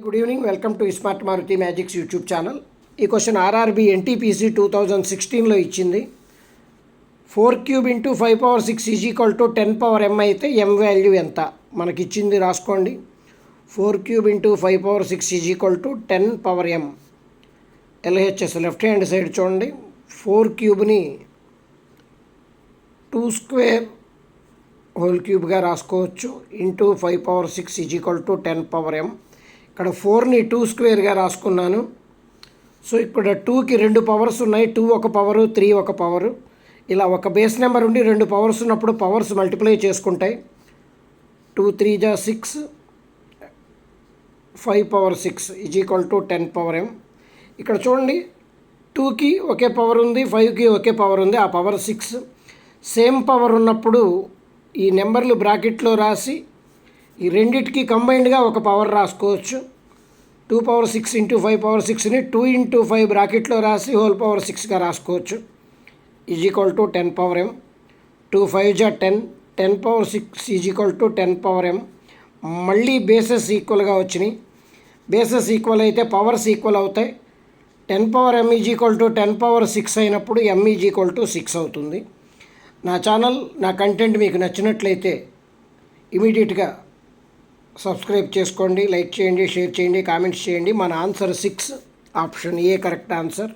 Good evening, welcome to smart Maruti magics YouTube channel. ఈ question RRB NTPC 2016లో ఇచ్చింది. 4³ × 5⁶ is equal to 10⁻m అయితే m value ఎంత మనకి ఇచ్చింది, రాసుకోండి. 4³ × 5⁶ is equal to 10⁻m. LHS left hand side చూడండి. 4³ 2² హోల్ క్యూబ్గా రాసుకోవచ్చు. Into 5⁶ is equal to 10⁻m. ఇక్కడ 4ని 2² రాసుకున్నాను. సో ఇక్కడ 2కి 2 పవర్స్ ఉన్నాయి. 2 ఒక పవరు, 3 ఒక పవరు. ఇలా ఒక బేస్ నెంబర్ ఉండి 2 పవర్స్ ఉన్నప్పుడు పవర్స్ మల్టిప్లై చేసుకుంటాయి. 2 3 × 6, 5⁶ ఈజ్ ఈక్వల్ టు 10⁻m. ఇక్కడ చూడండి, 2కి ఒకే పవర్ ఉంది, 5కి ఒకే పవర్ ఉంది, ఆ పవర్ 6. సేమ్ పవర్ ఉన్నప్పుడు ఈ నెంబర్లు బ్రాకెట్లో రాసి ఈ రెండిటికి కంబైన్డ్గా ఒక పవర్ రాసుకోవచ్చు. 2⁶ × 5⁶ని 2 × 5 బ్రాకెట్లో రాసి హోల్ పవర్ 6గా రాసుకోవచ్చు. Is equal to 10⁻m. 2 5 × 10, 10⁻6 is equal to 10⁻m. మళ్ళీ బేసెస్ ఈక్వల్గా వచ్చినాయి. బేసెస్ ఈక్వల్ అయితే పవర్స్ ఈక్వల్ అవుతాయి. 10⁻m ఈజ్ ఈక్వల్ టు 10⁻6 అయినప్పుడు m ఈజ్ ఈక్వల్ టు 6 అవుతుంది. నా ఛానల్, నా కంటెంట్ మీకు నచ్చినట్లయితే ఇమీడియట్గా సబ్స్క్రైబ్ చేసుకోండి, లైక్ చేయండి, షేర్ చేయండి, కామెంట్స్ చేయండి. మన answer 6, option A correct answer.